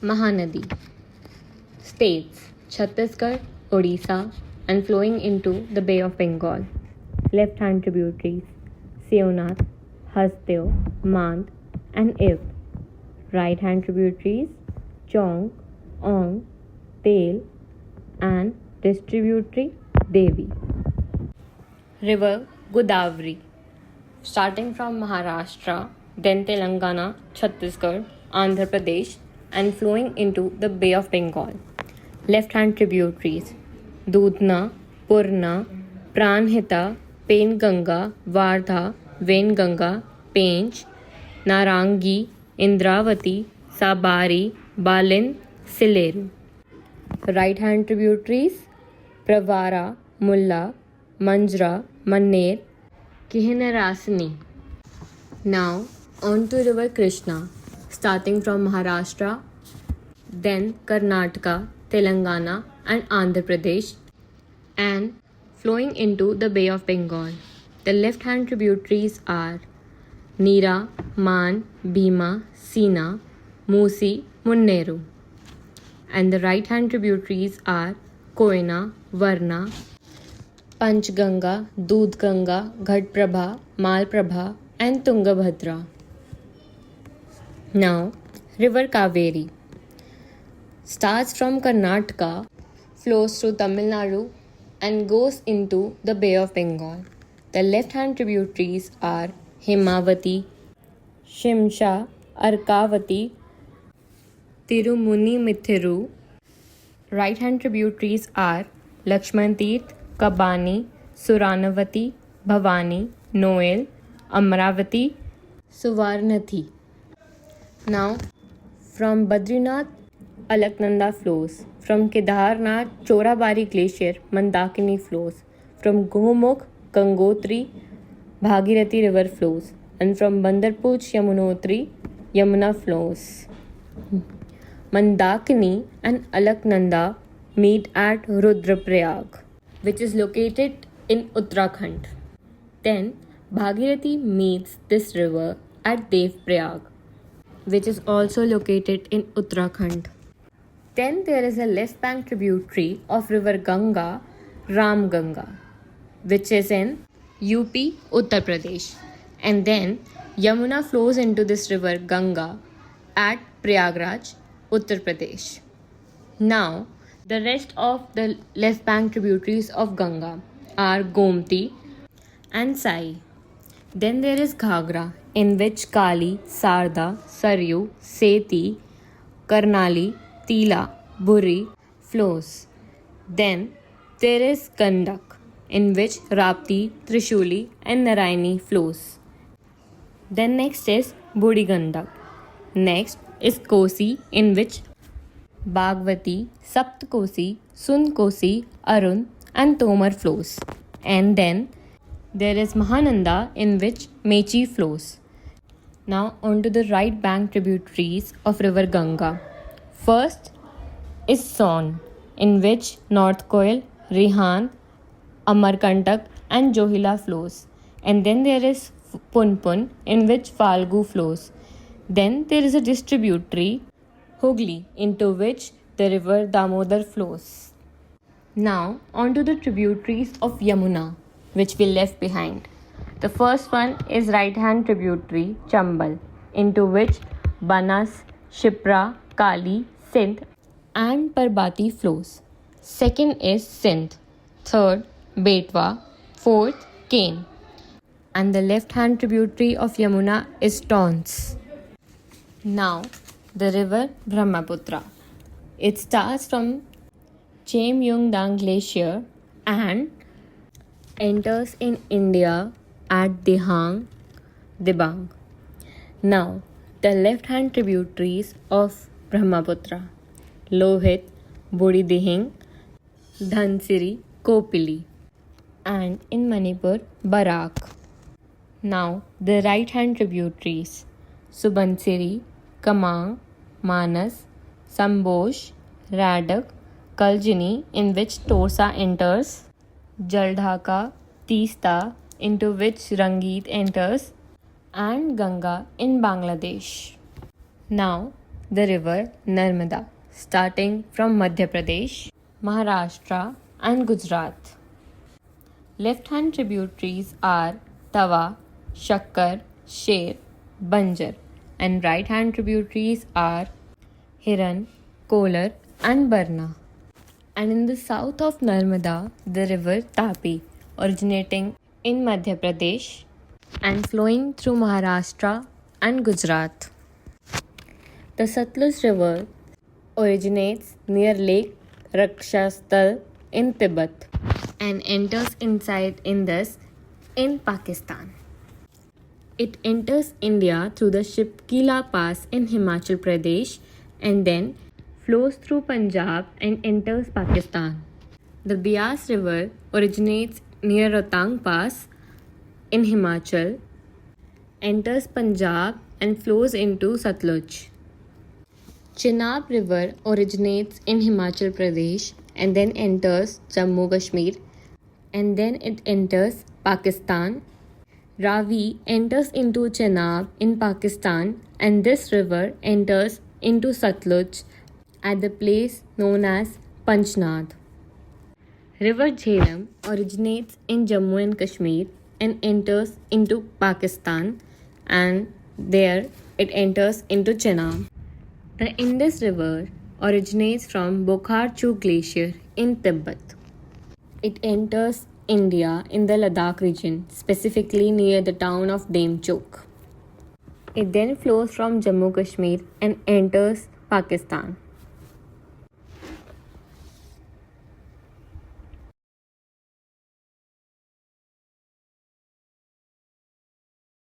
Mahanadi. States Chhattisgarh, Odisha, and flowing into the Bay of Bengal. Left hand tributaries Seonath, Hasdeo, Mand, and If. Right hand tributaries Chong, Ong, Tel, and distributary Devi. River Godavari. Starting from Maharashtra, then Telangana, Chhattisgarh, Andhra Pradesh, and flowing into the Bay of Bengal. Left hand tributaries Dudhna, Purna, Pranhita, Penganga, Vardha, Venganga, Pench, Narangi, Indravati, Sabari, Balin, Sileru. Right hand tributaries Pravara, Mulla, Manjra, Maner, Kihinarasini. Now on to river Krishna, starting from Maharashtra, then Karnataka, Telangana, and Andhra Pradesh, and flowing into the Bay of Bengal. The left hand tributaries are Neera, Man, Bhima, Sina, Musi, Munneru. And the right hand tributaries are Koyna, Varna, Panchganga, Dudhganga, Ghatprabha, Malprabha, and Tungabhadra. Now, river Kaveri starts from Karnataka, flows through Tamil Nadu, and goes into the Bay of Bengal. The left hand tributaries are Himavati, Shimsha, Arkavati, Tirumuni Mithiru. Right hand tributaries are Lakshman Tirth, Kabani, Suranavati, Bhavani, Noel, Amravati, Suvarnathi. Now, from Badrinath, Alaknanda flows. From Kedarnath, Chorabari Glacier, Mandakini flows. From Gomukh, Gangotri, Bhagirathi River flows. And from Bandarpuch, Yamunotri, Yamuna flows. Mandakini and Alaknanda meet at Rudraprayag, which is located in Uttarakhand. Then Bhagirathi meets this river at Devprayag, which is also located in Uttarakhand. Then there is a left bank tributary of river Ganga, Ram Ganga, which is in UP, Uttar Pradesh. And then Yamuna flows into this river Ganga at Prayagraj, Uttar Pradesh. Now, the rest of the left bank tributaries of Ganga are Gomti and Sai. Then there is Ghagra, in which Kali, Sarda, Saryu, Seti, Karnali, Tila, Buri flows. Then there is Gandak, in which Rapti, Trishuli, and Narayani flows. Then next is Budi Gandak. Next is Kosi, in which Bhagwati, Saptkosi, Sunkosi, Arun, and Tomar flows. And then there is Mahananda, in which Mechi flows. Now on to the right bank tributaries of river Ganga. First is Son, in which North Koil, Rihan, Amarkantak, and Johila flows. And then there is Punpun, in which Falgu flows. Then there is a distributary, Hooghly, into which the river Damodar flows. Now on to the tributaries of Yamuna, which we left behind. The first one is right hand tributary Chambal, into which Banas, Shipra, Kali, Sindh, and Parbati flows. Second is Sindh. Third, Betwa. Fourth, Kain. And the left hand tributary of Yamuna is Tons. Now, the river Brahmaputra. It starts from Chemyungdang Glacier and enters in India at Dibang. Now, the left hand tributaries of Brahmaputra: Lohit, Budi Dihing, Dhansiri, Kopili, and in Manipur, Barak. Now, the right hand tributaries: Subansiri, Kamang, Manas, Sambosh, Radak, Kaljini, in which Torsa enters, Jaldhaka, Teesta, into which Rangit enters, and Ganga in Bangladesh. Now, the river Narmada, starting from Madhya Pradesh, Maharashtra, and Gujarat. Left-hand tributaries are Tawa, Shakkar, Sher, Banjar, and right-hand tributaries are Hiran, Kolar, and Barna. And in the south of Narmada, the river Tapi, originating in Madhya Pradesh and flowing through Maharashtra and Gujarat. The Satluj River originates near Lake Rakshastal in Tibet and enters inside Indus in Pakistan. It enters India through the Shipkila Pass in Himachal Pradesh and then flows through Punjab and enters Pakistan. The Beas River originates near Rohtang Pass in Himachal, enters Punjab and flows into Satluj. Chenab River originates in Himachal Pradesh and then enters Jammu Kashmir and then it enters Pakistan. Ravi enters into Chenab in Pakistan and this river enters into Satluj at the place known as Panchnath. River Jhelum originates in Jammu and Kashmir and enters into Pakistan and there it enters into Chenab. The Indus River originates from Bokar-Chu Glacier in Tibet. It enters India in the Ladakh region, specifically near the town of Demchok. It then flows from Jammu Kashmir and enters Pakistan.